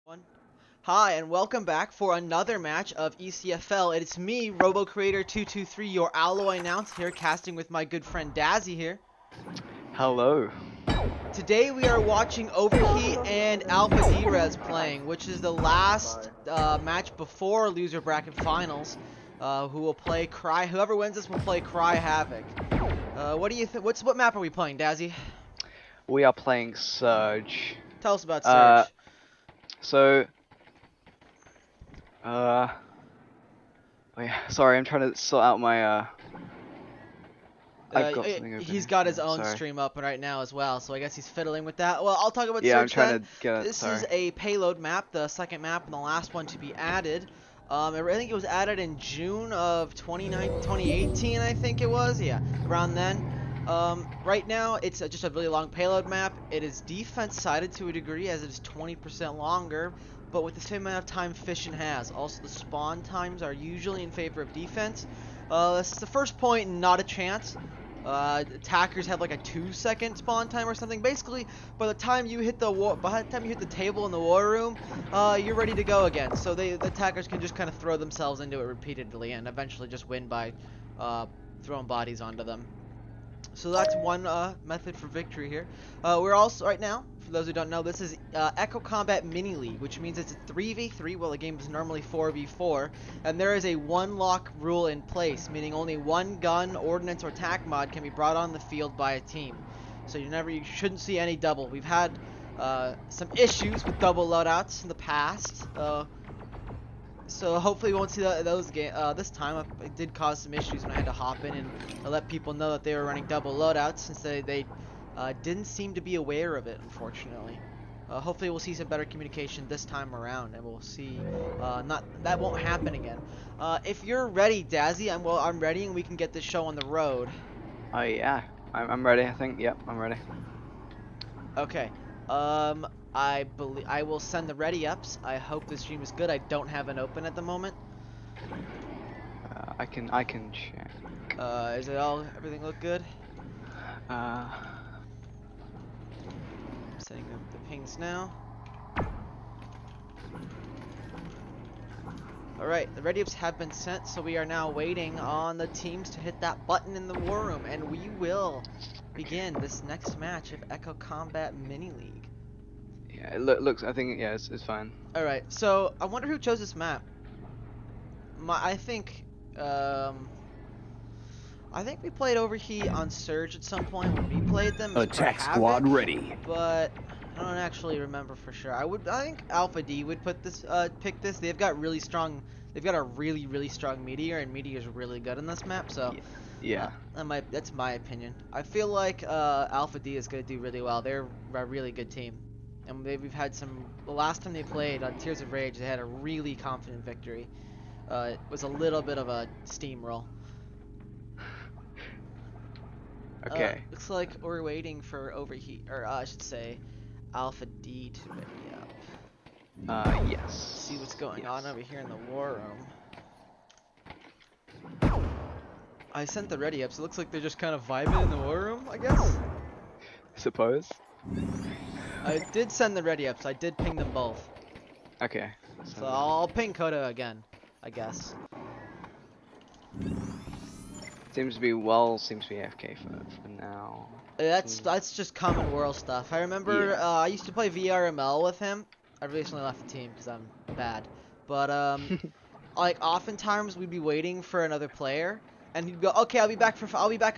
One. Hi, and welcome back for another match of ECFL. It's me, RoboCreator223, your alloy announcer here, casting with my good friend Dazzy here. Hello. Today we are watching Overheat and Alpha Derezz playing, which is the last match before loser bracket finals. Who will play Cry? Whoever wins this will play Cry Havoc. What do you think? What map are we playing, Dazzy? We are playing Surge. Tell us about Surge. So, wait, sorry, I'm trying to sort out my, I've got something open. He's got his own stream up right now as well, so I guess he's fiddling with that. Well, I'll talk about Yeah, Surge I'm trying then. to get it, This is a payload map, the second map and the last one to be added. I think it was added in June of 2018, I think it was. Yeah, around then. Right now, it's just a really long payload map. It is defense-sided to a degree, as it is 20% longer, but with the same amount of time Fission has. Also, the spawn times are usually in favor of defense. This is the first point, not a chance. Attackers have like a 2-second spawn time or something. Basically, by the time you hit the table in the war room, you're ready to go again. So the attackers can just kind of throw themselves into it repeatedly and eventually just win by throwing bodies onto them. So that's one method for victory here. We're also, right now, for those who don't know, this is Echo Combat Mini League, which means it's a 3v3, while the game is normally 4v4, and there is a one-lock rule in place, meaning only one gun, ordnance, or tac mod can be brought on the field by a team. So you shouldn't see any double. We've had some issues with double loadouts in the past, so hopefully we won't see those this time. It did cause some issues when I had to hop in and let people know that they were running double loadouts, since they didn't seem to be aware of it, unfortunately. Hopefully we'll see some better communication this time around, and we'll see that won't happen again. If you're ready, Dazzy, I'm ready, and we can get this show on the road. Oh yeah, I'm ready. I think. Yep, I'm ready. Okay. I will send the ready ups. I hope the stream is good. I don't have it open at the moment. I can check. Is everything look good? Setting up the pings now. Alright, the ready ups have been sent, so we are now waiting on the teams to hit that button in the war room, and we will begin this next match of Echo Combat Mini League. Yeah, it looks. I think it's fine. All right, so I wonder who chose this map. I think we played Overheat on Surge at some point when we played them. Attack squad ready. But I don't actually remember for sure. I think Alpha D would pick this. They've got a really strong Meteor, and Meteor's really good in this map. So yeah, that's my opinion. I feel like Alpha D is gonna do really well. They're a really good team. And we've had the last time they played on Tears of Rage, they had a really confident victory. It was a little bit of a steamroll. Okay. Looks like we're waiting for Overheat, or I should say, Alpha D to ready up. Yes. See what's going on over here in the war room. I sent the ready ups. It looks like they're just kind of vibing in the war room, I guess. Suppose. I did send the ready ups. I did ping them both. Okay. So I'll ping Koda again, I guess. Seems to be AFK for now. That's just common world stuff. I remember I used to play VRML with him. I recently left the team because I'm bad. But like oftentimes we'd be waiting for another player, and he'd go, "Okay, I'll be back in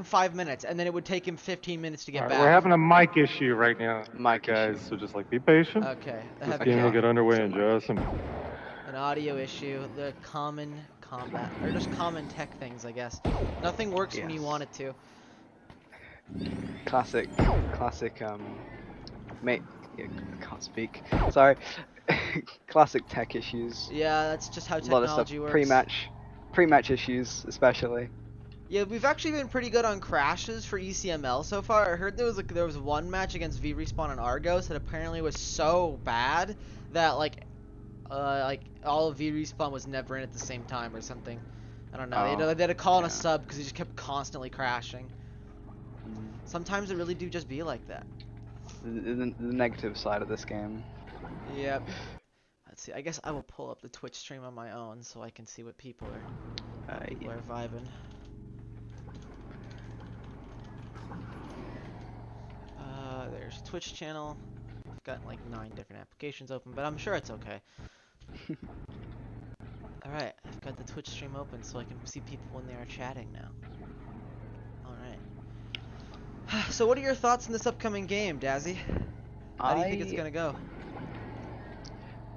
5 minutes," and then it would take him 15 minutes to get back. We're having a mic issue right now, Mic guys. issue. So just be patient. Okay. This game will get underway in just a minute. An audio issue, the common combat, or just common tech things, I guess. Nothing works when you want it to. Classic, mate. Yeah, can't speak. Sorry. Classic tech issues. Yeah, that's just how A lot of stuff. technology works. Pre-match issues, especially. Yeah, we've actually been pretty good on crashes for ECML so far. I heard there was one match against V Respawn and Argos that apparently was so bad that like all of V Respawn was never in at the same time or something. I don't know. They had to call in a sub because he just kept constantly crashing. Sometimes it really do just be like that. The negative side of this game. Yep. let's see. I guess I will pull up the Twitch stream on my own so I can see what people are vibing. There's Twitch channel. I've got like 9 different applications open, but I'm sure it's okay. Alright, I've got the Twitch stream open so I can see people when they are chatting now. Alright. So what are your thoughts on this upcoming game, Dazzy? How do you think it's gonna go?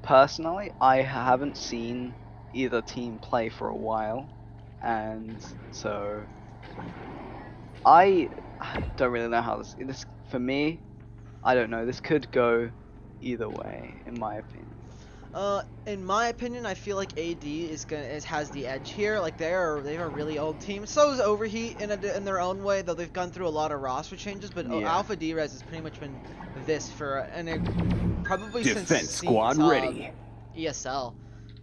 Personally, I haven't seen either team play for a while, and so I don't really know how this for me, I don't know. This could go either way, in my opinion. In my opinion, I feel like AD has the edge here. Like they have a really old team. So is Overheat in their own way, though they've gone through a lot of roster changes. But Alpha Derezz has pretty much been this for probably Defense since squad ready. ESL.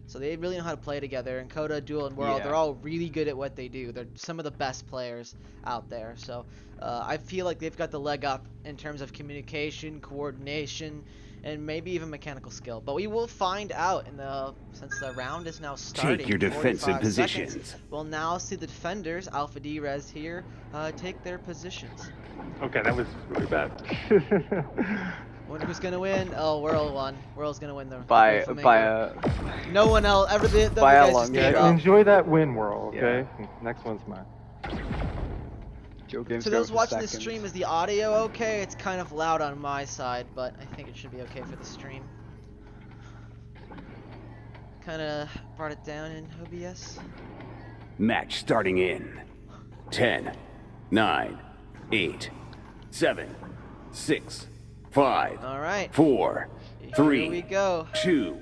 So they really know how to play together. And Coda, Duel, and World, they're all really good at what they do. They're some of the best players out there. So I feel like they've got the leg up in terms of communication, coordination, and maybe even mechanical skill. But we will find out since the round is now starting. Take your defensive positions. Seconds, we'll now see the defenders, Alpha Derezz here, take their positions. Okay, that was really bad. Wonder who's gonna win? Oh, Whirl won. Whirl's gonna win the By no one else ever. The by guys how long? just gave up. Enjoy that win, World. Okay, next one's mine. To those watching the stream, is the audio okay? It's kind of loud on my side, but I think it should be okay for the stream. Kind of brought it down in OBS. Match starting in 10, 9, 8, 7, 6, 5, All right. 4, Here 3, we go. 2,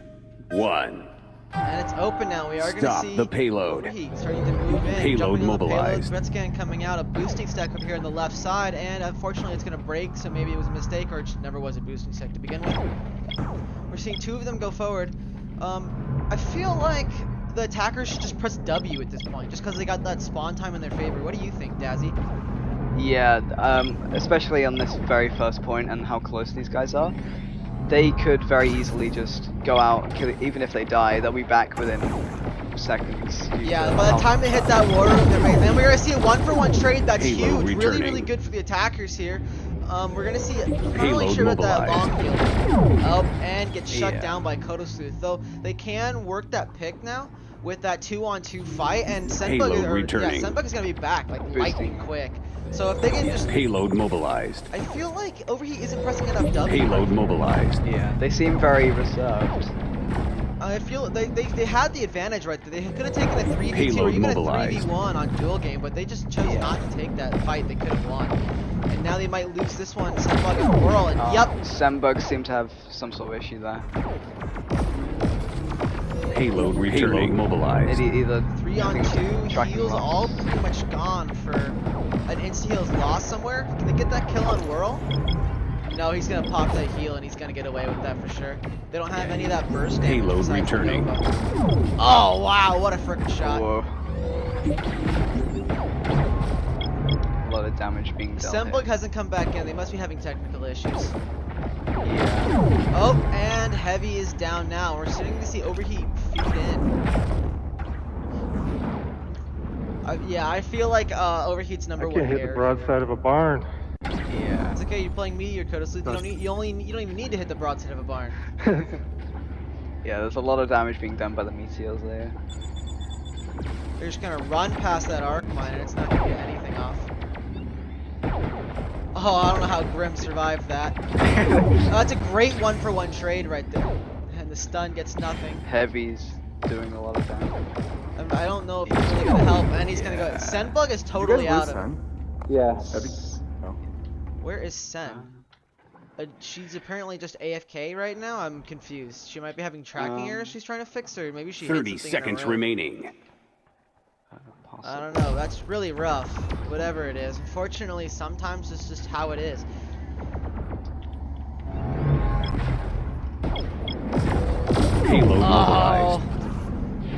1. And it's open now. We are going to Stop see the payload. Overheat starting to move in. Payload jumping into mobilized. The payload. Gretzcan coming out. A boosting stack up here on the left side, and unfortunately it's going to break. So maybe it was a mistake, or it just never was a boosting stack to begin with. We're seeing 2 of them go forward. I feel like the attackers should just press W at this point, just because they got that spawn time in their favor. What do you think, Dazzy? Yeah, especially on this very first point and how close these guys are. They could very easily just go out and kill it. Even if they die, they'll be back within seconds. Yeah, by the time they hit that war room, they're ready. Then we're going to see a 1-for-1 trade that's Payload huge. returning. Really good for the attackers here. We're going to see, I'm not really Payload sure about that long mobilized. field. Up and get shut Yeah. down by Kodosleuth. Though they can work that pick now with that 2-on-2 fight, and Payload returning. Senbug is going to be back like Boosting. lightning quick. So if they can just, Payload mobilized. I feel like Overheat isn't pressing enough W. Payload mobilized. Yeah, they seem very reserved. I feel they had the advantage right there. They could have taken a 3v2 or Payload even mobilized. a 3v1 on duel game, but they just chose not to take that fight. They could have won. And now they might lose this one. Senbug and Whirl, and yep. Sembug seem to have some sort of issue there. Payload returning. Payload mobilized. Either 3-on-2 tracking heals loss. all pretty much gone for an insta heals lost somewhere. Can they get that kill on Whirl? No, he's gonna pop that heal and he's gonna get away with that for sure. They don't have any of that burst damage. Payload besides the returning. Nova. Oh wow, what a frickin' shot. Whoa. A lot of damage being dealt. Senbug hasn't come back in. They must be having technical issues. Yeah. Oh, and Heavy is down now. We're starting to see Overheat feed in. Yeah, I feel like Overheat's number I one can't hit the here. broadside of a barn. Yeah. It's okay. You're playing me or Kodosleuth. You don't even need to hit the broadside of a barn. Yeah, there's a lot of damage being done by the meteors there. They're just gonna run past that arc mine, and it's not gonna get anything off. Oh, I don't know how Grim survived that. That's a great 1-for-1 trade right there. And the stun gets nothing. Heavy's doing a lot of damage. I don't know if he's really gonna help, and he's gonna go. Senbug is totally out of it. Yeah. Where is Sen? She's apparently just AFK right now. I'm confused. She might be having tracking errors she's trying to fix, or maybe she hit 30 something in her seconds room. remaining. I don't know. That's really rough. Whatever it is. Unfortunately, sometimes it's just how it is. Payload mobilized.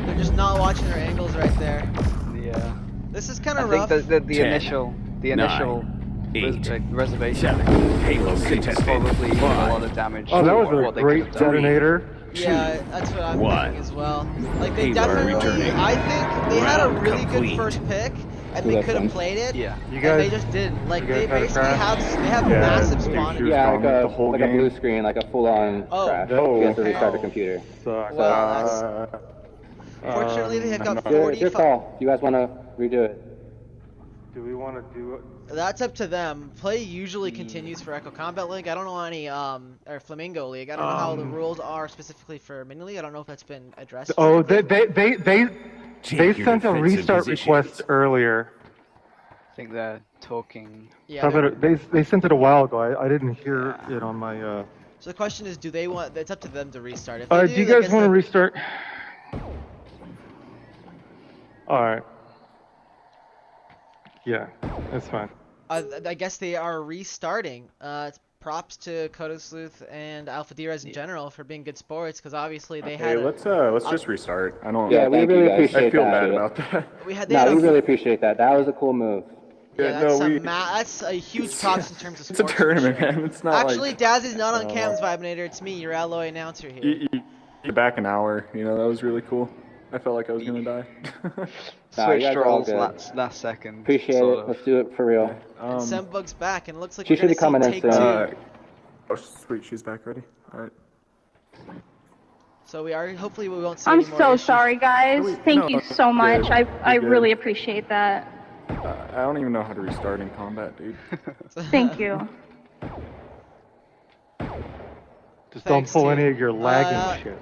They're just not watching their angles right there. Yeah. This is kind I of think rough. the 10, initial 8, reservation 7. Payload is contested. probably a 5. lot of damage. Oh, that was for a what they great could have done. detonator. Yeah, that's what I'm thinking as well. Like they Payload definitely, returning. I think they had a Round really complete. good first pick, and they could have played it. Yeah. You And guys, they just didn't. Like you they guys had a basically crash? have massive spawn. Yeah, like the whole a blue game? screen, like a full-on Oh, crash. no. You have to restart the Hell. computer. Sucks. Well, Fortunately, they have got no. It's your 45. call. You guys want to redo it? Do we want to do it? That's up to them. Play usually continues for Echo Combat League. I don't know any or Flamingo League. I don't know how the rules are specifically for Mini League. I don't know if that's been addressed. Oh, specifically. they Take your sent a defensive restart positions. request earlier. I think they're talking. Yeah. They sent it a while ago. I didn't hear it on my. So the question is, do they want? It's up to them to restart. If Do they you I guys guess want to they- restart? All right. Yeah, that's fine. I guess they are restarting. Props to Kodo Sleuth and Alpha Derezz in general for being good sports, because obviously they Hey, had. let's just restart. I don't. Yeah, we thank you, really guys. appreciate I feel that. bad dude. about that. We had. They had No, a, we really appreciate that. That was a cool move. yeah, Yeah, that's, no, that's a huge props in terms of It's a sports. tournament, man. It's not Actually, like Daz is not on Cam's Vibinator. It's me, your alloy announcer here. you back an hour. You know that was really cool. I felt like I was gonna die. Nah, Switch you guys are all roles good. last second. Appreciate sort it. of. Let's do it for real. And Sembug's back, and it looks like She we're should gonna be see coming in take soon. two. Oh, sweet, she's back ready. All right. So we are. Hopefully, we won't see I'm any more so issues. sorry, guys. Thank you so much. good. I You're good. really appreciate that. I don't even know how to restart in combat, dude. Thank you. Just don't Thanks, pull dude. any of your lagging shit.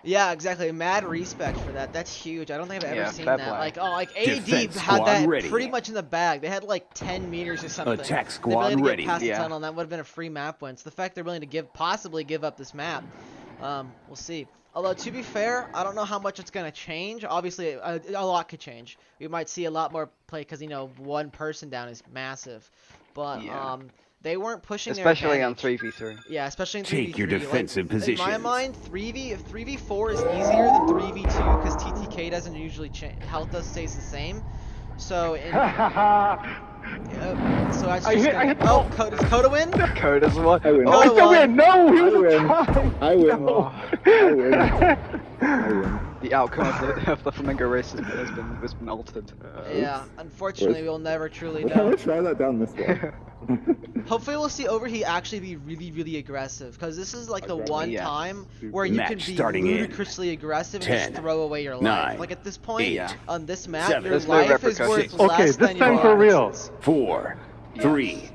Yeah, exactly. Mad respect for that. That's huge. I don't think I've ever Yeah, seen fair that. play. Like, oh, like AD Defense had squad that ready. pretty much in the bag. They had like 10 meters or something. Attack They squad really ready. Get past Yeah. the tunnel, and that would have been a free map win. So the fact they're willing to possibly give up this map, we'll see. Although to be fair, I don't know how much it's gonna change. Obviously, a lot could change. We might see a lot more play because one person down is massive. But Yeah. they weren't pushing Especially their on advantage. 3v3. Yeah, especially in Take 3v3. your defensive In my positions. mind, 3v4 is easier than 3v2 because TTK doesn't usually change. Health does stays the same. So in so that's just I hit oh, does Coda win? Code as well. I win. Oh, I still win! No! He I was win. trying! I win. No. I win. I win. The outcome of the Flamingo race has been altered. Yeah, unfortunately, we'll never truly I'm know. gonna try that down this way. Hopefully, we'll see Overheat actually be really, really aggressive because this is like the one Yeah. time where you can Match be starting in ludicrously aggressive and 10, just throw away your life. 9, Like at this point 8, on this map, 7. your There's no life is repercussions. worth Okay, less this than time your for real. ordinances. 4, 3,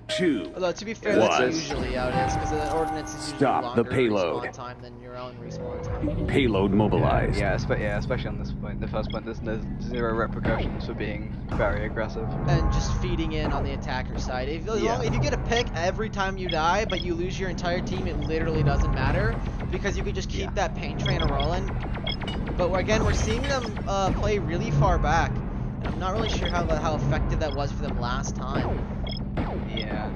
2. Although to be fair, One. that's usually how it is because the ordinance is usually Stop the longer payload. respawn time than your own respawn time. Payload mobilized. Yeah, especially on this point, the first point. There's zero repercussions for being very aggressive. And just feeding in on the attacker side. If you get a pick every time you die, but you lose your entire team, it literally doesn't matter because you could just keep that pain train rolling. But again, we're seeing them play really far back. And I'm not really sure how effective that was for them last time. Yeah.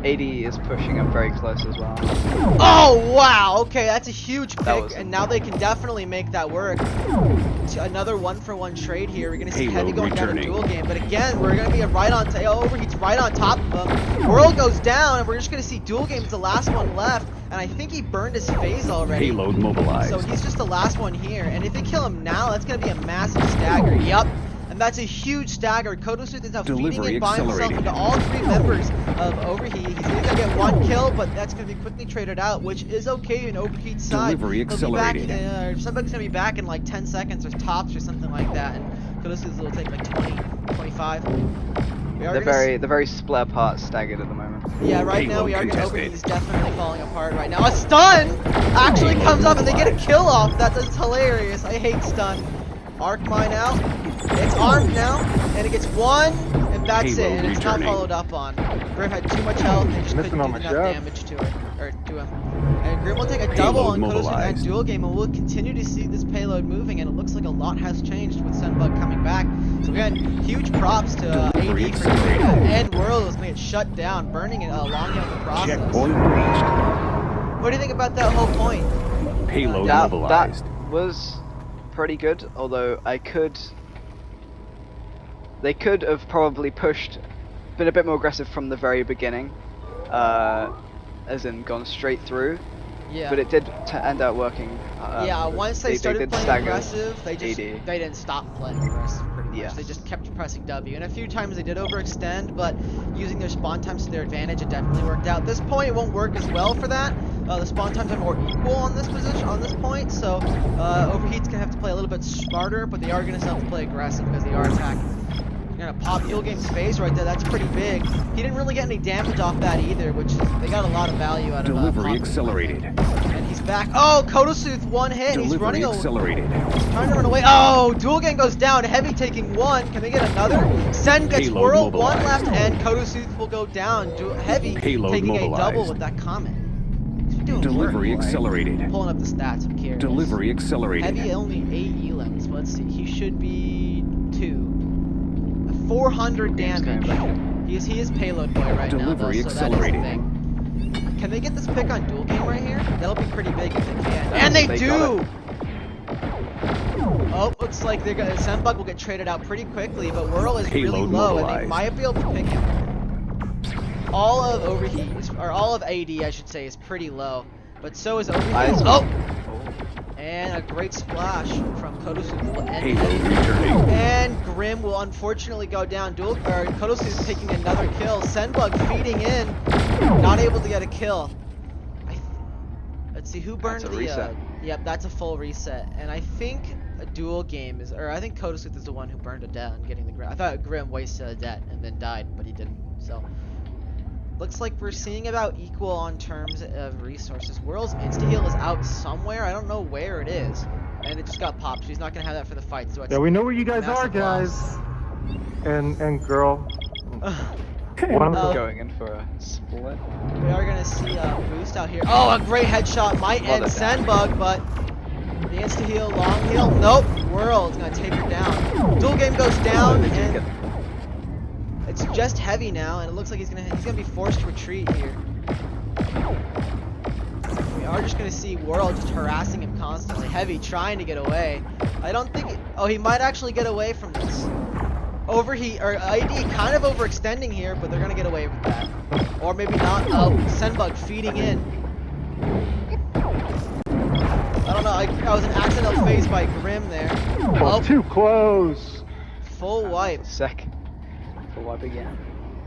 AD is pushing up very close as well. Oh wow! Okay, that's a huge That pick, was- and now they can definitely make that work. Another 1-for-1 trade here. We're gonna see Heavy Payload going down a returning. dual game, but again, we're gonna be right on. Overheat's right on top of him. World goes down, and we're just gonna see dual game's the last one left. And I think he burned his phase already. Payload mobilized. So he's just the last one here. And if they kill him now, that's gonna be a massive stagger. Yup. And that's a huge stagger. Kodosuth is now feeding Delivery in by himself accelerated. into all three members of Overheat. He's only gonna get one kill, but that's gonna be quickly traded out, which is okay in Overheat's side. Delivery He'll be back, accelerated. somebody's gonna be back in like 10 seconds or tops or something like that. And Kodosuth will take like 20, 25. We are They're gonna very split apart, staggered at the moment. Yeah, right now Payload we are getting contested. Overheat. He's definitely falling apart right now. A stun actually Payload comes up and they get a mobilized. kill off. That's hilarious. I hate stun. Arc mine out. It's armed now, and it gets one, and that's Payload it. And it's returning. not followed up on. Grim had too much health and just Missing couldn't on do my enough shot. damage to her, or to him. And Grim will take a double Payload on Kodosuth and mobilized. dual game, and we'll continue to see this payload moving. And it looks like a lot has changed with Sunbug coming back. So again, huge props to Delivery AD for accelerated. doing that. And World was going to get shut down, burning it along out the process. Checkpoint reached. What do you think about that whole point? Payload That mobilized. was pretty good, although they could have probably been a bit more aggressive from the very beginning. as in gone straight through. Yeah. But it did end up working. Yeah, once they started did playing stagger aggressive, they AD. didn't stop playing aggressive pretty much. Yes. They just kept pressing W, and a few times they did overextend, but using their spawn times to their advantage, it definitely worked out. This point, it won't work as well for that. The spawn times are more equal on this position, on this point, so Overheat's gonna have to play a little bit smarter, but they are gonna still have to play aggressive because they are attacking. Gonna pop Dual Game's face right there. That's pretty big. He didn't really get any damage off that either, which they got a lot of value out of Delivery accelerated. And he's back. Oh, Kodosuth one hit. He's running Delivery away. accelerated. Trying to run away. Oh, Dual Game goes down. Heavy taking one. Can they get another? Sen gets Payload Whirl. One mobilized. left, and Kodosuth will go down. Heavy Payload taking a double mobilized. with that comment. He's doing Delivery work, boy. accelerated. Pulling up the stats. I'm curious. Delivery accelerated. Heavy only 8 elims. Let's see. He should be 2. 400 damage. He is payload boy right Delivery now, though, so that is the accelerated. thing. Can they get this pick on Dual Game right here? That'll be pretty big if they can. Yeah, And they they do! got it. Oh, looks like they're gonna Zenbug will get traded out pretty quickly, but Whirl is really Payload low, and they mobilized. might be able to pick him. All of Overheat, or all of AD, I should say, is pretty low, but so is Overheat. Oh! And a great splash from Kodosu. Payload returning. And Grim will unfortunately go down. Kodosu is taking another kill. Zenbug feeding in, not able to get a kill. Let's see who burned That's a the. reset. Yep, that's a full reset. And I think a Dual Game is, or I think Kodosu is the one who burned a debt on getting the Grim. I thought Grim wasted a debt and then died, but he didn't. So looks like we're seeing about equal on terms of resources. Whirl's insta-heal is out somewhere. I don't know where it is. And it just got popped, so he's not going to have that for the fight. So it's Yeah, we know where you guys are, massive guys. loss. And girl. One of the- Going in for a split. We are going to see a boost out here. Oh, a great headshot. Might end Zenbug, but the insta-heal, long heal. Nope. Whirl's going to take her down. Dual Game goes down, and it's just Heavy now, and it looks like he's gonna be forced to retreat here. We are just gonna see Whirl just harassing him constantly. Heavy trying to get away. I don't think. Oh, he might actually get away from this. Overheat or ID kind of overextending here, but they're gonna get away with that. Or maybe not. Oh, Zenbug feeding in. I don't know. I was an accidental phase by Grim there. Oh, too close. Full wipe. Sec. Full wipe again.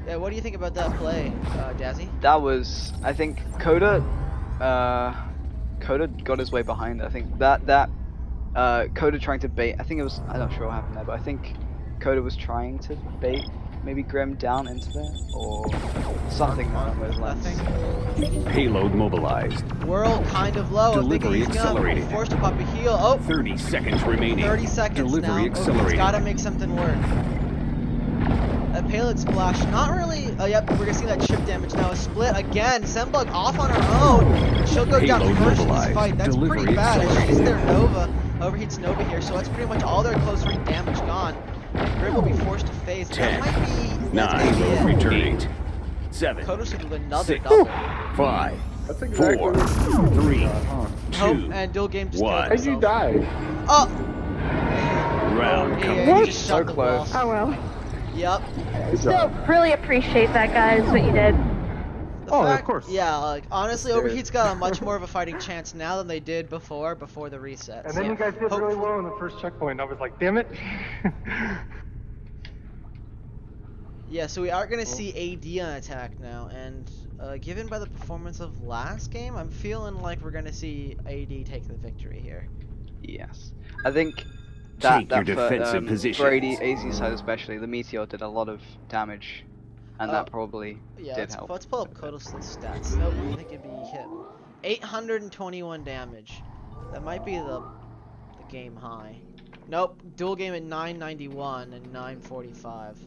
Yeah, what do you think about that play, Dazzy? That was, I think, Coda got his way behind. I think that Coda trying to bait. I think it was. I'm not sure what happened there, but I think Coda was trying to bait maybe Grim down into there or something along those lines. Nothing. Payload mobilized. Whirl kind of low. I'm thinking Delivery he's gonna be accelerated. forced to pop a heal. Oh, 30 seconds remaining. 30 seconds Delivery now. accelerated. He's gotta make something work. A payload splash, not really. Oh, yep, we're gonna see that chip damage now. A split again. Zenbug off on her own. She'll go down Payload first in this mobilized. fight. That's Delivery pretty bad. She's accelerated. their Nova. Overheats Nova here, so that's pretty much all their close range damage gone. And Grim will be forced to phase. That 10, might be. That's 9, gonna be it. returning. 7, Kodosu with another 6, double. 5, That's exactly 4, what 3, Nope, 2, and Dual Game just One. killed How'd you himself. die? Oh! round Yeah, complete. he just So shot the close. ball. Oh well. Yep. Still really appreciate that, guys, what you did. The Oh, of fact- course. Yeah, like, honestly, There Overheat's got a much more of a fighting chance now than they did before the reset. And So, then you guys did really hopefully- well in the first checkpoint. I was like, damn it. Yeah, so we are going to see AD on attack now, and given by the performance of last game, I'm feeling like we're going to see AD take the victory here. Yes, I think that Take your defensive for positions. AZ side especially, the meteor did a lot of damage, and that probably Yeah, did help. let's pull up Kodosl's stats. Nope, I think it'd be hit. 821 damage. That might be the game high. Nope, Dual Game at 991 and 945.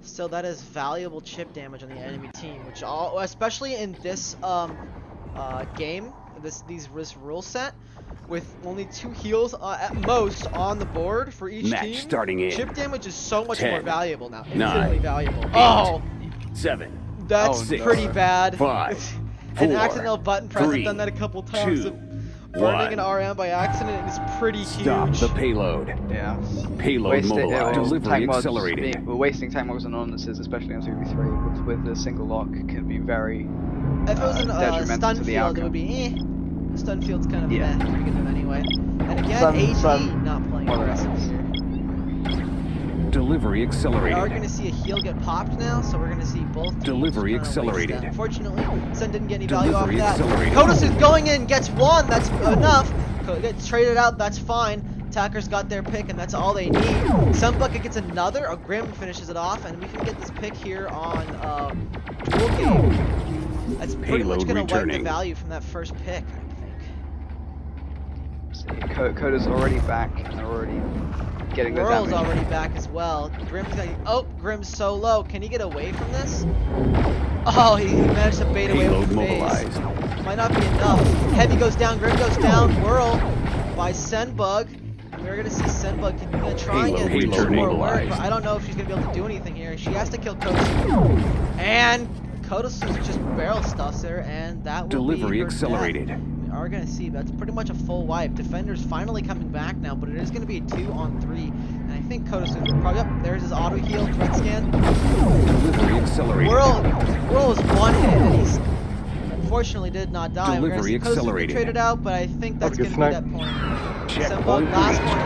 So that is valuable chip damage on the enemy team, which especially in this game, this rule set, with only 2 heals at most on the board for each Match team. starting in. Chip damage is so much 10, more valuable now. 9, Infinitely valuable. 8, Oh, 7, that's Oh, no. pretty bad. 5, An 4, accidental button press. 3, I've done that a couple times. 2, burning an RM by accident is pretty Stop huge. the payload. Yeah. Payload mobilized. Delivery Tank mods accelerated. we're wasting tank mods and ordnances, especially on 2v3 with the single lock, can be very If it was a detrimental stun to the field, outcome. it would be eh. The stun field's kind of Yeah. meh to begin with anyway. And again, Stun- AD stun- not playing more than aggressive that. here. Delivery We are accelerated. going to see a heal get popped now, so we're going to see both teams Delivery kinda waste accelerated. that. Unfortunately, Sen didn't get any value off Delivery that. accelerated. Kodosu's going in, gets one, that's enough. Gets traded out, that's fine. Attackers got their pick, and that's all they need. Sunbucket gets another, a Grim finishes it off, and we can get this pick here on dual game. That's pretty much Payload going to wipe the returning. value from that first pick, I think. Coda's already back and they're already getting their Whirl's damage. already back as well. Grim's got, oh, Grim's so low. Can he get away from this? Oh, he managed to bait away Payload with the phase. mobilized. Might not be enough. Heavy goes down, Grim goes down. Whirl by Senbug. We're gonna see Senbug gonna try and Payload get more work, mobilized. but I don't know if she's gonna be able to do anything here. She has to kill Kodosu. And Kodosu just barrel stuffs her, and that will Delivery be her accelerated. death. We are going to see that's pretty much a full wipe. Defenders finally coming back now, but it is going to be a 2-on-3. And I think Kodosu will probably, yep, there's his auto heal, threat scan. Delivery accelerated. Whirl is one hit, and he's unfortunately did not die. We're going to Delivery see Kodosu accelerated. get traded out, but I think that's That's a going good to be that point. Checkpoint Senbug, last one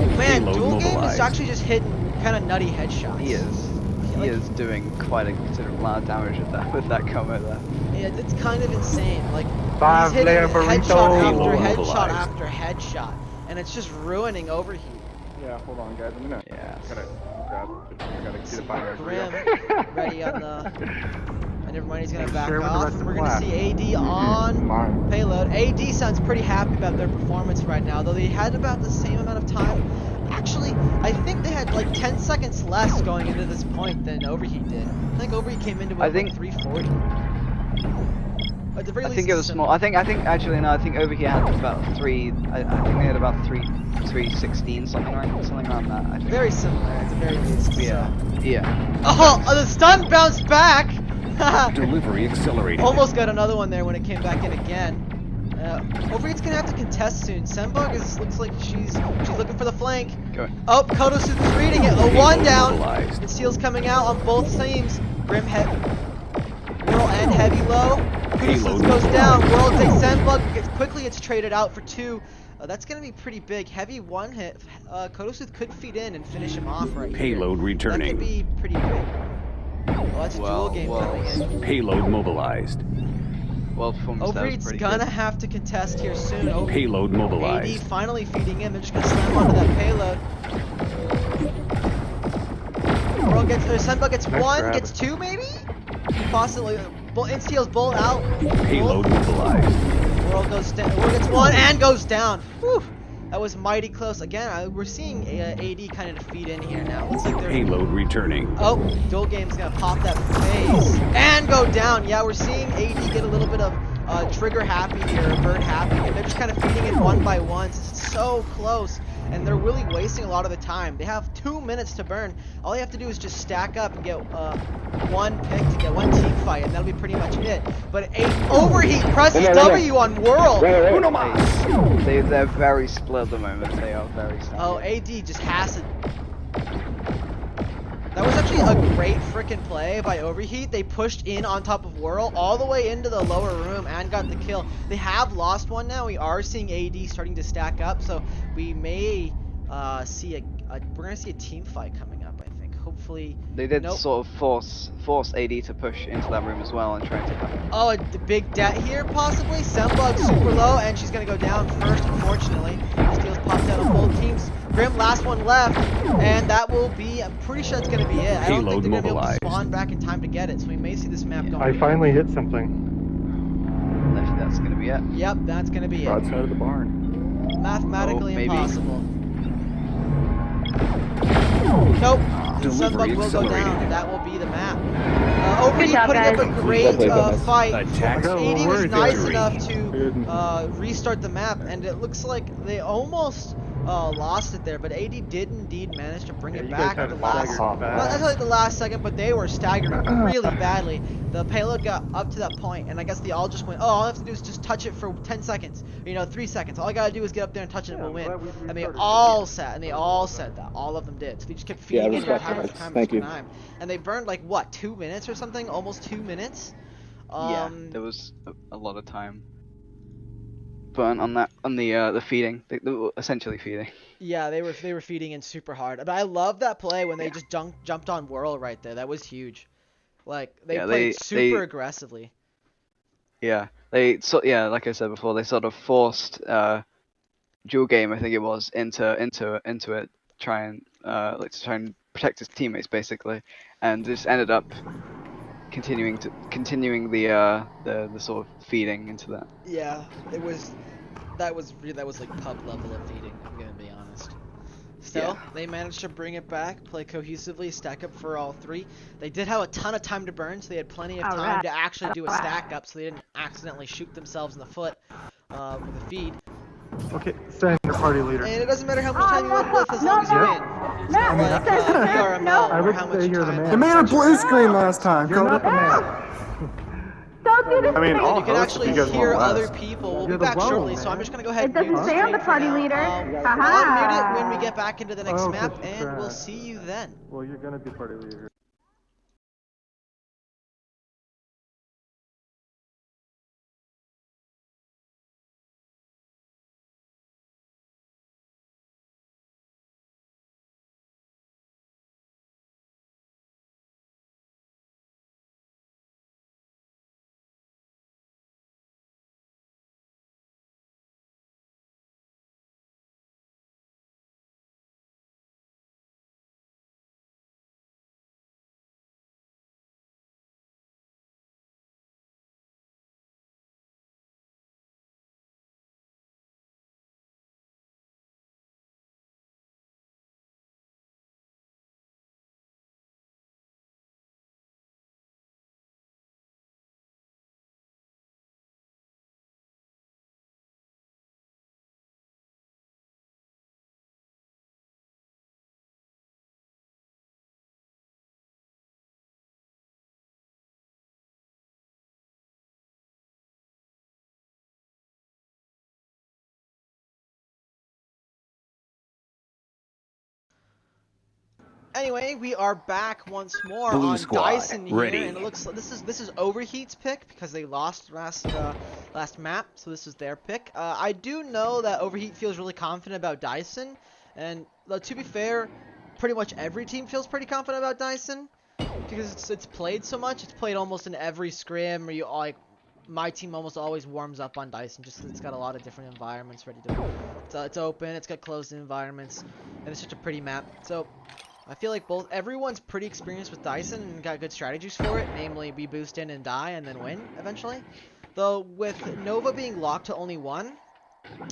here. Man, Payload dual game is mobilized. actually just hitting kind of nutty headshots. He is. He is doing quite a considerable amount of damage with that combo there. Yeah, it's kind of insane. Like, Five he's hitting layer headshot burrito. after Payload headshot mobilized. after headshot, and it's just ruining Overheat. Yeah, hold on, guys. I'm gonna. Yeah. I gotta see the binary. Grim ready on the. And never mind, he's gonna back Share with the off, rest and of we're the gonna class. see AD on Mine. payload. AD sounds pretty happy about their performance right now, though they had about the same amount of time. Actually, I think they had like 10 seconds less going into this point than Overheat did. I think Overheat came into it I with think- 340. At the very I least, think it was it's small. I think actually no. I think over here had about three. I think they had about 316 something around that. I think. very similar at the very least. Yeah. So. Yeah. Oh, the stun bounced back! Delivery accelerated. Almost got another one there when it came back in again. Overheat's gonna have to contest soon. Senbug looks like she's looking for the flank. Go. Oh, Kodosu's reading it. A one down. mobilized. And Steel's coming out on both teams. Grim heavy. Whirl and heavy low. Payload Kodosu goes down. mobilized. Whirl takes Senbug. Quickly it's traded out for 2. That's gonna be pretty big. Heavy one hit. Kodosu could feed in and finish him off right Payload here. returning. That could be pretty big. Oh, that's a dual game well, coming in. Payload mobilized. Well, performance there was Overheat's pretty gonna good. have to contest here soon. Payload AD mobilized. finally feeding in. They're just gonna slam onto that payload. Whirl gets, Senbug gets Nice 1, grab. gets 2 maybe? Possibly. Insteel's bolt out. Payload mobilized. Whirl goes down. Whirl gets 1 and goes down. Whew. That was mighty close. Again, we're seeing AD kind of feed in here now. Looks like they're. Payload returning. Oh, Dual Game's gonna pop that phase and go down. Yeah, we're seeing AD get a little bit of trigger happy here, bird happy, and they're just kind of feeding in one by one. It's so close, and they're really wasting a lot of the time. They have 2 minutes to burn. All they have to do is just stack up and get one pick to get one team fight, and that'll be pretty much it. But Overheat presses W on Whirl. Uno mas. They're very split at the moment. They are very split. Oh, AD just has to. That was actually a great freaking play by Overheat. They pushed in on top of Whirl all the way into the lower room and got the kill. They have lost one now. We are seeing AD starting to stack up, so we may see we're gonna see a team fight coming up. I think. Hopefully. They did Nope. sort of force AD to push into that room as well and try to. Oh, the big debt here possibly. Senbug super low, and she's gonna go down first. Unfortunately, Steel's popped out on both teams. Grim last one left, and that will be. I'm pretty sure that's gonna be it. I don't think Payload they're gonna be able to mobilized. spawn back in time to get it, so we may see this map going. I finally hit something. That's gonna be it. Yep, that's gonna be it. Broadside of the barn. Mathematically Oh, maybe. impossible. Nope. Delivery Sunbug will go down, accelerated. and that will be the map. Overheat job, putting up guys. a great fight. Attack. AD was nice Victory. enough to Good. restart the map, and it looks like they almost lost it there, but AD did indeed manage to bring Yeah, it you guys back had at the it last. staggered Not fast. necessarily the last second, but they were staggering really badly. The payload got up to that point, and I guess they all just went, oh, all I have to do is just touch it for 10 seconds, or, you know, 3 seconds. All I gotta do is get up there and touch it, and Yeah, we'll I'm win. glad we And they restarted. all said that. All of them did. So they just kept Yeah, feeding in respect time guys. after time Thank after you. time, and they burned like what, 2 minutes or something, almost 2 minutes. Yeah, there was a lot of time burnt on that, on the feeding. They were essentially feeding. Yeah, they were feeding in super hard. But I love that play when they Yeah. just jumped on Whirl right there. That was huge. Like they Yeah, played super they aggressively. yeah, like I said before, they sort of forced dual game, I think it was, into it, try and to try and protect his teammates basically, and just ended up continuing the sort of feeding into that. Yeah, that was like pub level of feeding. I'm gonna be honest. Yeah. Still, they managed to bring it back, play cohesively, stack up for all three. They did have a ton of time to burn, so they had plenty of time Alright. to actually do a stack up, so they didn't accidentally shoot themselves in the foot with a feed. Okay, send your party leader. And it doesn't matter how much time you win with, as long as you win. It's not No, like no, VRML no. I or would how say much you're the time. man. You made a blue screen last time. You're not Cody. the man. Don't do this I mean, to me. I'll You can host if actually you guys hear want other less. people. We'll You're be the back lone shortly, so man. I'm just gonna go ahead It and mute doesn't the say I'm stream the for party now. leader. I'll unmute it when we Haha. get back into the next Oh, map, such a and we'll crap. see you then. Well, you're gonna be party leader. Anyway, we are back once more Blue on squad, Dyson here, ready. and it looks like this is Overheat's pick because they lost last map, so this is their pick. I do know that Overheat feels really confident about Dyson, and to be fair, pretty much every team feels pretty confident about Dyson because it's played so much. It's played almost in every scrim, or my team almost always warms up on Dyson just 'cause it's got a lot of different environments ready to. It's open, it's got closed environments, and it's such a pretty map. So I feel like everyone's pretty experienced with Dyson and got good strategies for it, namely we boost in and die and then win eventually. Though with Nova being locked to only one,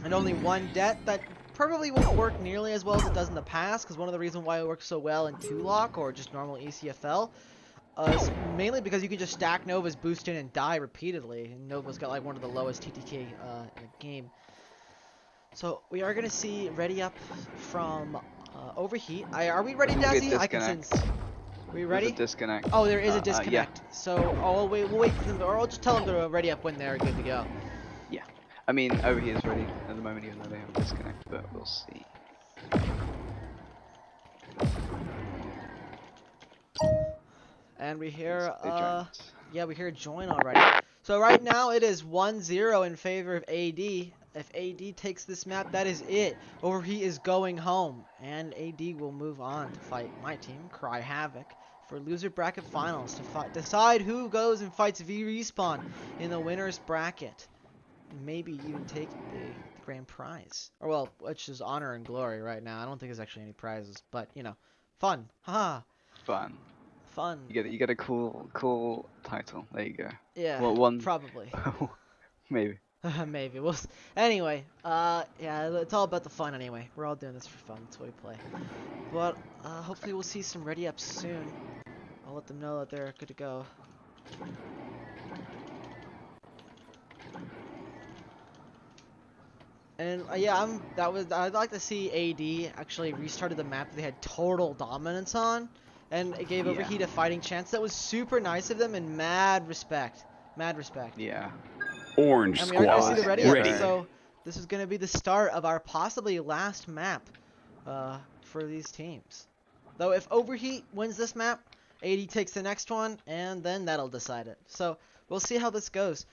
and only one det, that probably won't work nearly as well as it does in the past, because one of the reasons why it works so well in 2-lock or just normal ECFL is mainly because you can just stack Nova's boost in and die repeatedly, and Nova's got like one of the lowest TTK in the game. So we are going to see ready up from Overheat. Are we ready, There's a Dazzy? I can sense. Are we ready? There's a disconnect. Oh, there is a Yeah. disconnect. So we'll wait for them, or I'll just tell them to ready up when they're good to go. Yeah. I mean, over here is ready at the moment, even though they have a disconnect, but we'll see. And we hear, They joined. yeah, we hear join already. So right now it is 1-0 in favor of AD. If AD takes this map, that is it. Overheat is going home, and AD will move on to fight my team, Cry Havoc, for loser bracket finals to decide who goes and fights V-Respawn in the winner's bracket. Maybe even take the grand prize. Or well, which is honor and glory right now. I don't think there's actually any prizes, but you know, fun. Haha. Fun. Fun. You get a cool title. There you go. Yeah. Well, one Probably. maybe. Maybe. Anyway, yeah, it's all about the fun anyway. We're all doing this for fun. That's why we play. But hopefully we'll see some ready ups soon. I'll let them know that they're good to go. And yeah, I'd like to see AD actually restarted the map that they had total dominance on, and it gave Overheat a fighting chance. That was super nice of them and mad respect. Mad respect. Yeah. Orange And we are going to see squad the ready. ready. So this is going to be the start of our possibly last map for these teams. Though if Overheat wins this map, AD takes the next one, and then that'll decide it. So we'll see how this goes.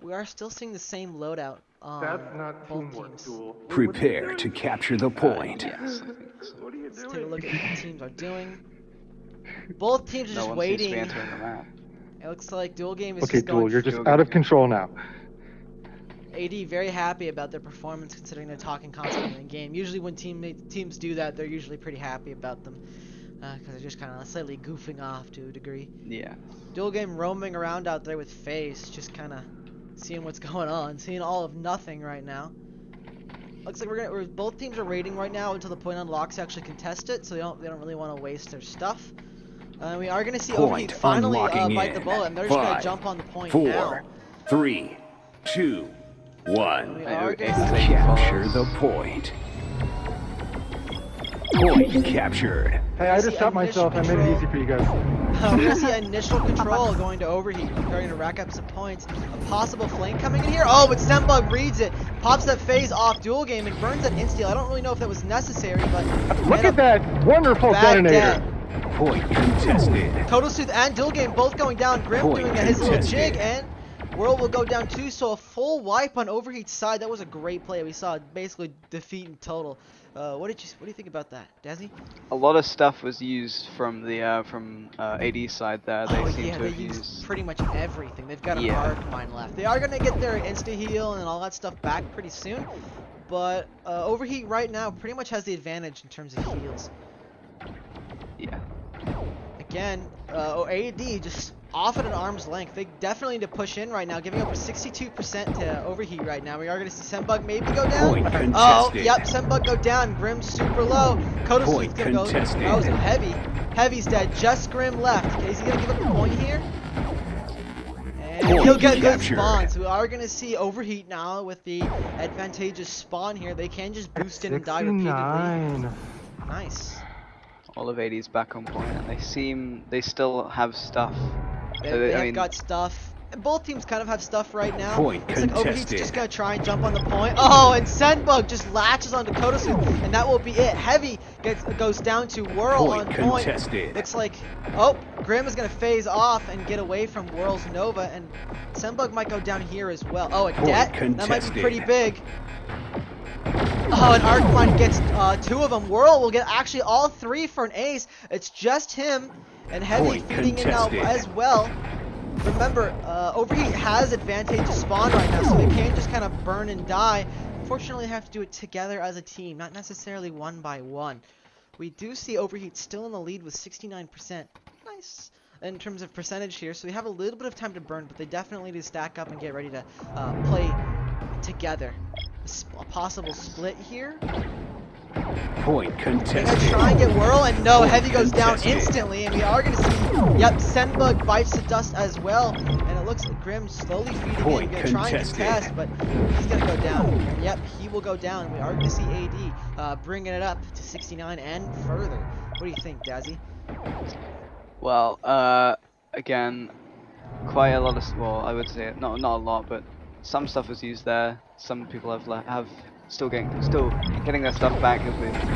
We are still seeing the same loadout on That's not both teamwork, teams. Duel. Prepare to capture the point. Yes, I think so. What are you Let's take a doing? look at what the teams are doing. Both teams are No just one seems to be waiting. entering the map. It looks like Duel Game is Okay, just Duel, going. you're just Duel out of game. control now. AD very happy about their performance considering they're talking constantly in game. Usually when teams do that, they're usually pretty happy about them because they're just kind of slightly goofing off to a degree. Yeah. Duel Game roaming around out there with FaZe, just kind of seeing what's going on, seeing all of nothing right now. Looks like both teams are raiding right now until the point unlocks to actually contest it, so they don't really want to waste their stuff. We are going to see Overheat finally unlocking bite the in. bullet, and they're just going to 5, jump on the point 4, now. 3, 2, 1. We I are know going it's to see taking Capture photos. the point. Point captured. Hey, I see just shot initial myself. I made it control. easy for you guys. We're going to see initial control going to Overheat, preparing to rack up some points. A possible flame coming in here. Oh, but Sembug reads it, pops that phase off Duel Game, and burns that insta. I don't really know if that was necessary, but Look at that wonderful bad detonator. dead. Point contested. Total Sooth and Duel Game both going down. Grim Point doing his little contested. jig, and World will go down too. So a full wipe on Overheat's side. That was a great play. We saw basically defeat in total. What do you think about that, Dazzy? A lot of stuff was used from the AD side there. They Oh seem yeah, to they have used used. pretty much everything. They've got an Yeah. arc mine left. They are gonna get their insta heal and all that stuff back pretty soon. But Overheat right now pretty much has the advantage in terms of heals. Yeah. Again, AD just off at an arm's length. They definitely need to push in right now, giving over 62% to Overheat right now. We are going to see Sembug maybe go down. Point Oh, contested. yep, Sembug go down. Grim's super low. Kodosu's Point going to go. contested. That was a heavy. Heavy's dead. Just Grim left. Okay, is he going to give up the point here? And Point he'll get good captured. spawn. So we are going to see Overheat now with the advantageous spawn here. They can just boost in and die repeatedly. 69. Nice. All of AD's back on point, and they still have stuff. They, So they I have mean, got stuff. And both teams kind of have stuff right now. Point Looks like Overheat's contested. just gonna try and jump on the point. Oh, and Sendbug just latches onto Kodosu, and that will be it. Heavy goes down to Whirl Point on point. contested. Looks like, oh, Grim is gonna phase off and get away from Whirl's Nova, and Sendbug might go down here as well. Oh, a Point debt? That might be contested. pretty big. Oh, and Arcmine gets two of them. Whirl will get actually all three for an ace. It's just him, and Heavy Point feeding in now contested. as well. Remember, Overheat has advantageous spawn right now, so they can't just kind of burn and die. Unfortunately, they have to do it together as a team, not necessarily one by one. We do see Overheat still in the lead with 69%. Nice in terms of percentage here, so we have a little bit of time to burn, but they definitely need to stack up and get ready to play together. A possible split here. Point They're gonna contested. try and get Whirl, and no, Point Heavy goes down contested. instantly, and we are gonna see, yep, Sendbug bites the dust as well, and it looks like Grim slowly feeding in, Point gonna try and contested. contest, but he's gonna go down. Yep, he will go down, and we are gonna see AD bringing it up to 69 and further. What do you think, Dazzy? well, again, quite a lot of, well, I would say not a lot, but some stuff was used there. Some people have still getting their stuff back.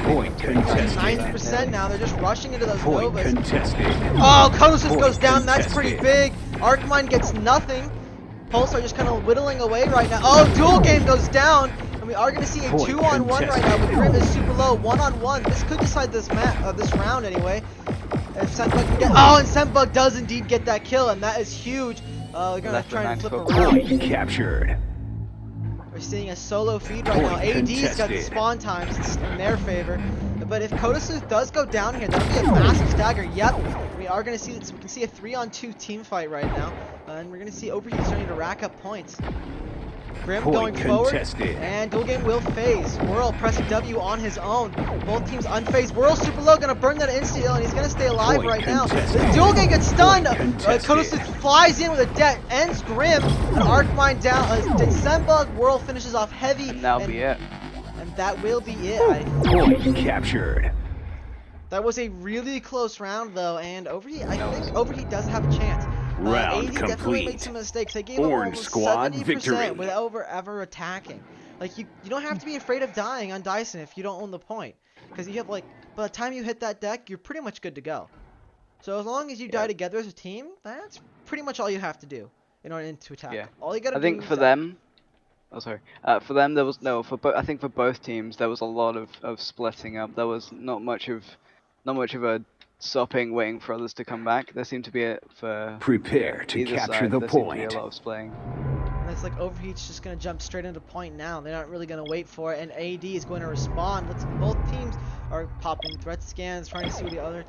Point contested. 90% now, they're just rushing into those Point Novas. contested. Oh, Konosus Point goes down, that's pretty big. contested. Arcmine gets nothing. Pulsar just kind of whittling away right now. Oh, Duel Game goes down, and we are going to see a Point 2-on-1 right now, but contested. Grim is super low. 1-on-1, this could decide this this round anyway. If Sendbug can get, oh, and Sendbug does indeed get that kill, and that is huge. They're going to Left try and with flip 9 around. Point captured. We're seeing a solo feed right now. Point AD's got the contested. spawn times in their favor. But if Kodosu does go down here, that'll be a massive stagger. Yep, we are going to see, we can see a 3-on-2 team fight right now. And we're going to see Overheat starting to rack up points. Grim Point going forward, contested. and dual game will phase. Whirl pressing W on his own. Both teams unfazed. Whirl super low, gonna burn that insta-heal, and he's gonna stay alive Point right now. contested. The dual game gets stunned. Point contested. Kodos flies in with a debt, ends Grim. An arc mine down. Sembug, Whirl finishes off heavy. And that'll be it. And that will be it. I Point captured. That was a really close round, though, and Overheat, I think Overheat does have a chance. Round AD definitely complete. made some mistakes. They gave up Orange almost squad 70% victory. without ever attacking. Like, you don't have to be afraid of dying on Dyson if you don't own the point. Because you have, like, by the time you hit that deck, you're pretty much good to go. So as long as you die together as a team, that's pretty much all you have to do in order to attack. Yeah. All you gotta I think do for is them, for them there was I think for both teams there was a lot of splitting up. There was not much of a stopping, waiting for others to come back. There seemed to be Prepare to either capture side, the there seemed to be point. a lot of splitting. And it's like Overheat's just going to jump straight into point now. They're not really going to wait for it, and AD is going to respond. Both teams are popping threat scans, trying to see who the other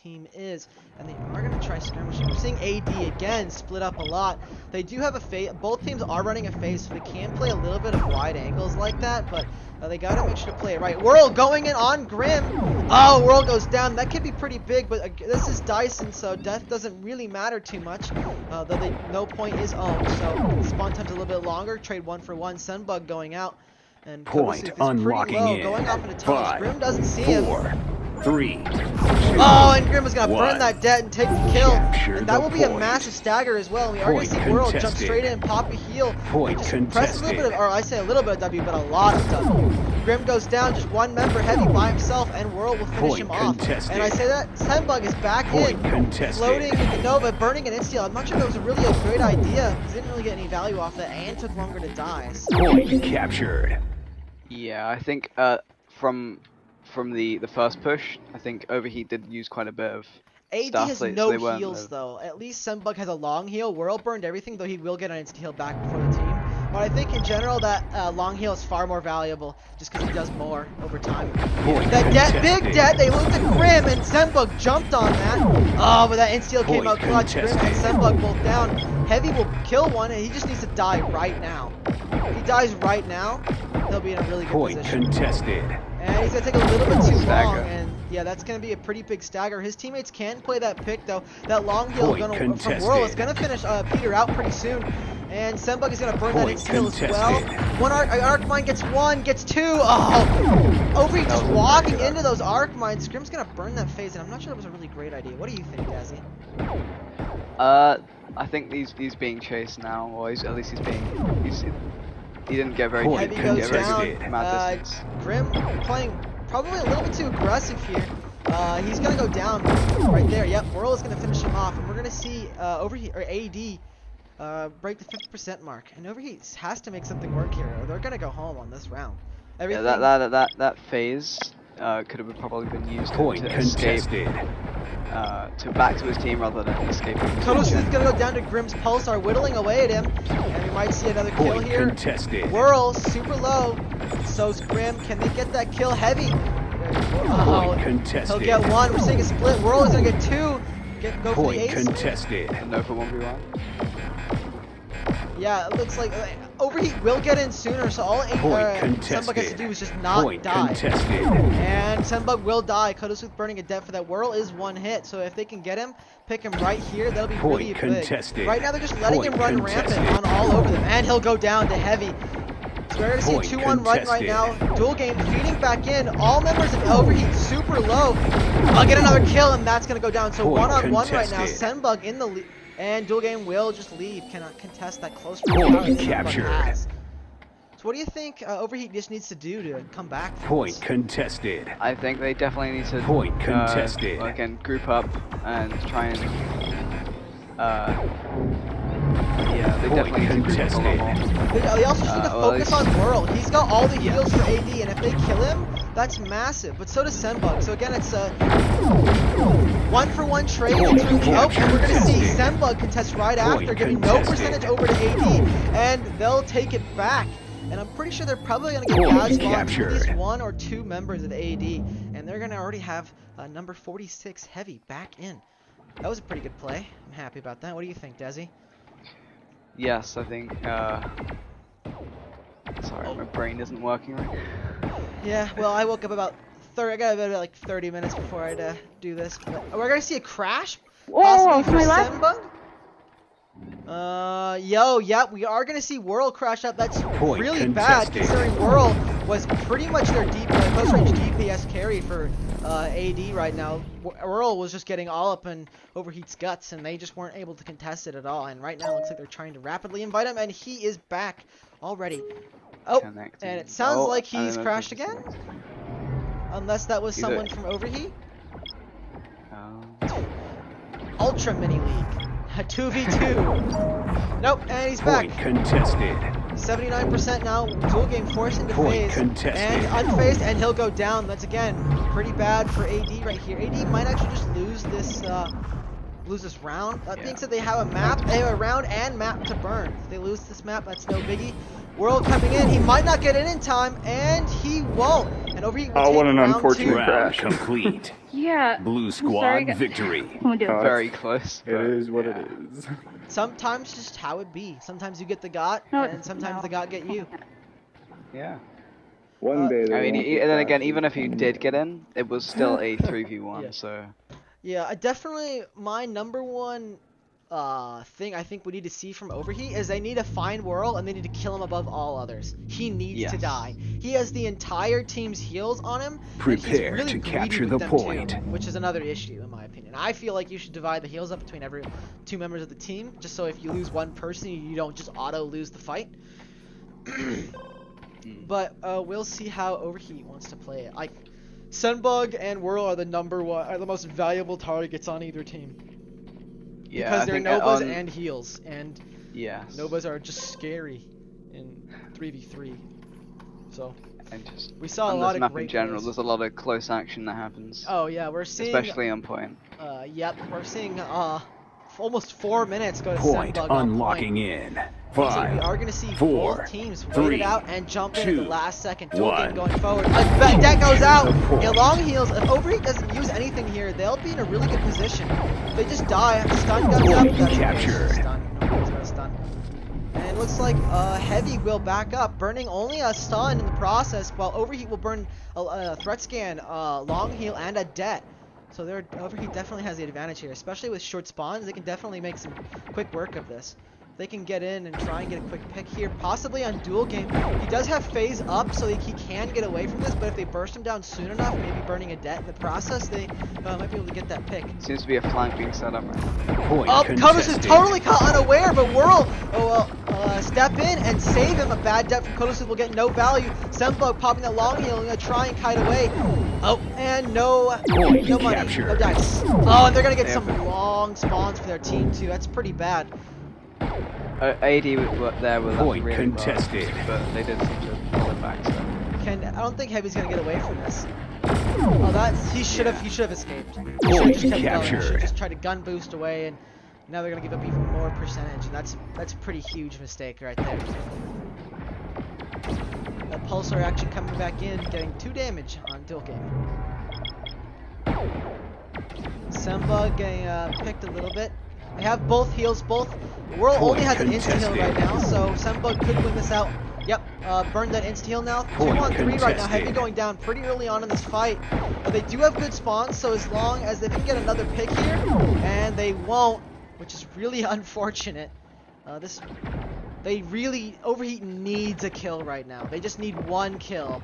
team is, and they are going to try skirmishing. We're seeing AD again split up a lot. They do have a phase. Both teams are running a phase, so they can play a little bit of wide angles like that, but they got to make sure to play it right. Whirl going in on Grim. Oh, Whirl goes down. That could be pretty big, but this is Dyson, so death doesn't really matter too much, though no point is owned, so spawn time's a little bit longer. Trade 1 for 1. Sunbug going out, and Point Kovacic is unlocking pretty low, in. going off into tunnels. 5, Grim doesn't see him. 4, 3. Oh, and Grim is going to burn One. that debt and take the kill. Capture And that the will be a point. massive stagger as well. And we are going to Point see Whirl jump contested. straight in, pop a heal. Point and just press a little bit of, contested. or I say a little bit of W, but a lot of W. Grim goes down, just one member heavy by himself, and Whirl will finish Point him off. contested. And I say that Sembug is back Point in, contested. floating with the Nova, burning an insta. I'm not sure that was really a great idea. He didn't really get any value off that, and took longer to die. So Point captured. Yeah, I think from the first push, I think Overheat did use quite a bit of AD stuff. has They no weren't heals though. At least Sembug has a long heal. Whirl burned everything, though he will get an insta heal back before the team. But I think in general that long heal is far more valuable, just because he does more over time. Point That debt, contested. big debt, they looked at Grim, and Sembug jumped on that. Oh, but that insta heal came out Point clutch. Grim and contested. Sembug both down. Heavy will kill one, and he just needs to die right now. If he dies right now, he'll be in a really good Point position. contested. And he's going to take a little bit too long, Stagger. and yeah, that's going to be a pretty big stagger. His teammates can play that pick, though. That long heal Point from contested. Whirl is going to finish Peter out pretty soon. And Sembug is going to burn that Point insta-heal as well. contested. One arc mine gets 1, gets 2. Oh! Overheat just walking into those arc mines. Grim's going to burn that phase, and I'm not sure that was a really great idea. What do you think, Dazzy? I think he's being chased now, or at least he didn't get very Point deep, Heavy didn't goes get very down. deep mad distance. Grim playing probably a little bit too aggressive here. He's going to go down right there. Yep, Whirl is going to finish him off, and we're going to see Overheat, or AD, break the 50% mark. And Overheat has to make something work here, or they're going to go home on this round. Everything, Yeah, that phase could have probably been used Point to escape contested. to back to his team rather than escaping. Kodos is going to go down to Grim's Pulsar, whittling away at him, and we might see another kill Point here. contested. Whirl, super low. So's Grim. Can they get that kill? Heavy. Oh, Point contested. he'll get 1. We're seeing a split. Whirl is going to get 2. Go for the Point ace. contested. No for 1v1. Yeah, it looks like Overheat will get in sooner, so all Point Sembug has to do is just not Point die. contested. And Sembug will die. Kodos with burning a death for that. Whirl is 1 hit, so if they can get him, pick him right here, that'll be Point really big. contested. Right now they're just letting him Point run contested. rampant on all over them, and he'll go down to Heavy. So we're gonna see a Point 2-1 run right contested. now. Dual game feeding back in. All members of Overheat super low. I'll get another kill, and that's gonna go down. So Point 1-on-1 right now. contested. Sembug in the lead. And Dual Game will just leave, cannot contest that close Point round that Sembug captured. has. So what do you think Overheat just needs to do to come back from Point this? contested. I think they definitely need to Point contested. again group up and try and yeah, they Point definitely need to group up a lot more. They also just need to well, focus on Whirl. He's got all the heals for AD, and if they kill him, that's massive. But so does Sembug. So again, it's a 1-for-1 trade. Point Oh, and we're going to see contested. Sembug contest right Point after, giving no contested. percentage over to AD, and they'll take it back. And I'm pretty sure they're probably going to get Point Gaz on at captured. least 1 or 2 members of AD, and they're going to already have number 46 Heavy back in. That was a pretty good play. I'm happy about that. What do you think, Desi? Yes, I think Sorry, my brain isn't working right. Yeah, well, I woke up about 30. I got about like 30 minutes before I'd do this. But we're gonna see a crash, possibly for my left. Senbug. Yep, we are gonna see Whirl crash up. That's Point really bad, contested. considering Whirl was pretty much their close range DPS carry for AD right now. Whirl was just getting all up in Overheat's guts, and they just weren't able to contest it at all. And right now, it looks like they're trying to rapidly invite him, and he is back already. Oh, Connecting. and it sounds like I don't he's know if crashed he's again. disconnected. Unless that was He's someone a- from Overheat. Oh. Ultra Mini League. A 2v2. Nope, and he's back. Point contested. 79% now. Dual game forced into Point phase. contested. And unfazed, and he'll go down. That's again pretty bad for AD right here. AD might actually just lose this round. That being said, they have a map, they have a round and map to burn. If they lose this map, that's no biggie. Whirl coming in. He might not get in time, and he won't. And Overheat will Oh, take what an round unfortunate two. Round crash. complete. Yeah. Blue sorry, squad guys. victory. Won't do it. Very close. It is what it is. Sometimes just how it be. Sometimes you get the got, No, and sometimes the got get you. Yeah. One day. they I mean, won't be and then again, crashes. even if you did get in, it was still a 3v1, Yeah. so... Yeah, definitely my number one thing I think we need to see from Overheat is they need to find Whirl and they need to kill him above all others. He needs to Yes. die. He has the entire team's heals on him. and he's Prepare really to greedy capture with the them point. too, which is another issue in my opinion. I feel like you should divide the heals up between every two members of the team, just so if you lose one person, you don't just auto lose the fight. But we'll see how Overheat wants to play it. Like, Sunbug and Whirl are the the most valuable targets on either team. Yeah, Because I they're think Novas on- and heals, and Yes. Novas are just scary in 3v3. So, And just... we saw a and lot this of map great in general, plays. there's a lot of close action that happens. Oh yeah, we're seeing, Especially on point. yep, we're seeing almost 4 minutes go to Point Sunbug on unlocking point. in. So we 5, are going to see 4, both teams wait 3, it out and jump in at the 2, last second. Dual game 1. going forward. That goes out. the point. Yeah, long heals. If Overheat doesn't use anything here, they'll be in a really good position. If they just die, stun guns up. Point That's captured. Stun. No one's gonna stun. And it looks like Heavy will back up, burning only a stun in the process, while Overheat will burn a threat scan, long heal, and a det. So Overheat definitely has the advantage here, especially with short spawns. They can definitely make some quick work of this. They can get in and try and get a quick pick here, possibly on dual game. He does have phase up, so he can get away from this, but if they burst him down soon enough, maybe burning a det in the process, they might be able to get that pick. Seems to be a flank being set up right now. Point Oh, Kodos is contested. totally caught unaware, but Whirl step in and save him. A bad det from Kodos will get no value. Sunbug popping that long heal and gonna try and kite away. Oh, and no money, captured. no dice. Oh, and they're gonna get some long spawns for their team too. That's pretty bad. AD there with Point really contested. low, but they did seem to pull it back, so... I don't think Heavy's gonna get away from this. Oh, he should have escaped. He should have just kept going. He should captured. have just tried to gun boost away, and now they're gonna give up even more percentage, and that's a pretty huge mistake right there. That pulsar action coming back in, getting 2 damage on dual game. Sunbug getting picked a little bit. They have both heals, Whirl only has an insta heal right now, so Sunbug could win this out. Yep, burned that insta heal now. 2 on 3 right now. Heavy going down pretty early on in this fight. But they do have good spawns, so as long as they can get another pick here, and they won't, which is really unfortunate. Overheat needs a kill right now. They just need 1 kill.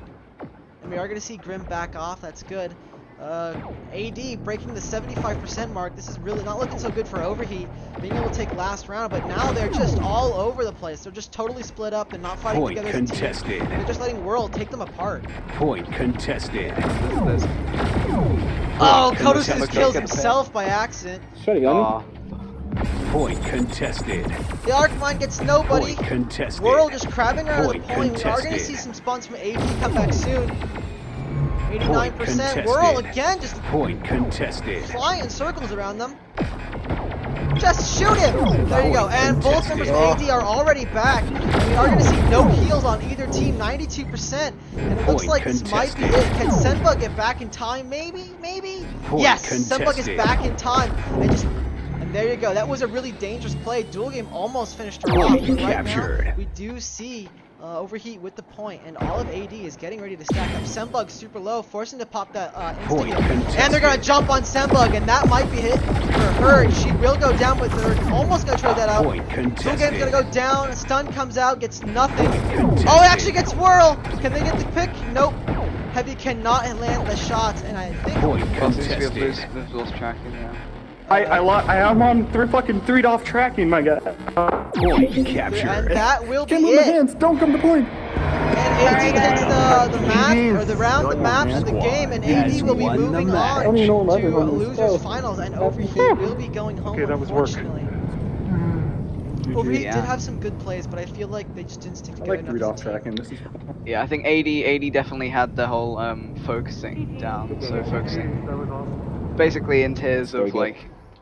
And we are going to see Grim back off, that's good. AD breaking the 75% mark. This is really not looking so good for Overheat, being able to take last round, but now they're just all over the place. They're just totally split up and not fighting Point together as a team. contested. They're just letting Whirl take them apart. Point contested. Oh, Kodos contested. just kills himself by accident. Shut on. Aw. Point contested. The Arcmine gets nobody. Point contested. Whirl just crabbing around the Point point. We are going to contested. see some spawns from AD come back soon. 89%. contested. Whirl again just Point contested. flying in circles around them. Just shoot him! There you go. And both members of AD are already back. And we are going to see no heals on either team, 92%. And it looks Point like this might be it. Can Senbug get back in time? Maybe? Point Yes! Senbug is contested. back in time. And there you go. That was a really dangerous play. Dual game almost finished her off. Point But right captured. now, we do see Overheat with the point, and all of AD is getting ready to stack up. Sembug super low, forcing to pop that Point insta-heal. And they're contested. gonna jump on Sembug, and that might be hit for her. She will go down with her. Almost gonna trade that out. Point Game's contested. gonna go down. Stun comes out, gets nothing. Contested. Oh, it actually gets Whirl. Can they get the pick? Nope. Heavy cannot land the shots, and I think Point Well, since we've contested. lost tracking now. I'm on fucking 3-off tracking, my guy. Point and captured. that will be Give him the it. hands. Don't come to point. And AD takes the map, or the round, the map, and the game, and AD will be Has won the moving match. on I don't even know what to level I'm losers on. finals, and Overheat will be going home. Okay, that was work. Unfortunately, Overheat Yeah. did have some good plays, but I feel like they just didn't stick I together like enough. as a 3-off team. tracking. This is Yeah, I think AD definitely had the whole focusing down. So focusing That was awesome. basically in tiers Very of good. like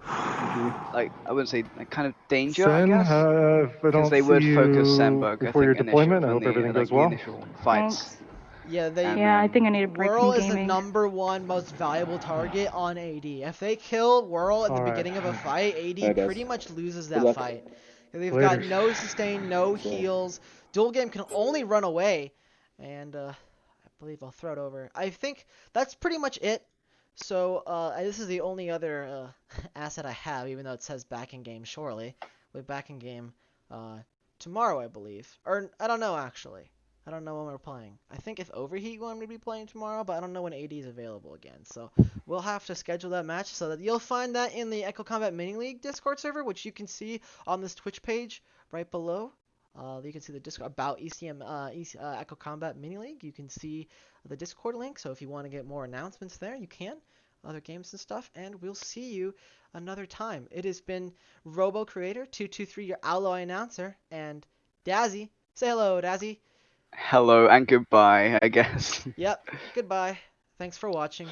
I wouldn't say like kind of danger, I Sen, guess. if I Because don't they would see focus you Sandberg, I before think, your deployment, I initial, hope from everything the, goes like, well. the initial fights. Thanks. Yeah, they. And Yeah, I then- think I need a break Whirl from is the gaming. #1 most valuable target on AD. If they kill Whirl at the Alright. beginning of a fight, AD Alright, guys. pretty much loses Good that luck. fight. They've got Laters. no sustain, no heals. Dual game can only run away, and I believe I'll throw it over. I think that's pretty much it. So this is the only other asset I have, even though it says back in game shortly. With back in game tomorrow, I believe, or I don't know actually. I don't know when we're playing. I think if Overheat going to be playing tomorrow, but I don't know when AD is available again. So we'll have to schedule that match, so that you'll find that in the Echo Combat Mini League Discord server, which you can see on this Twitch page right below. You can see the Discord about Echo Combat Mini League. You can see the Discord link. So if you want to get more announcements there, you can. Other games and stuff, and we'll see you another time. It has been Robo Creator 223, your Alloy announcer, and Dazzy. Say hello, Dazzy. Hello and goodbye, I guess. Yep. Goodbye. Thanks for watching.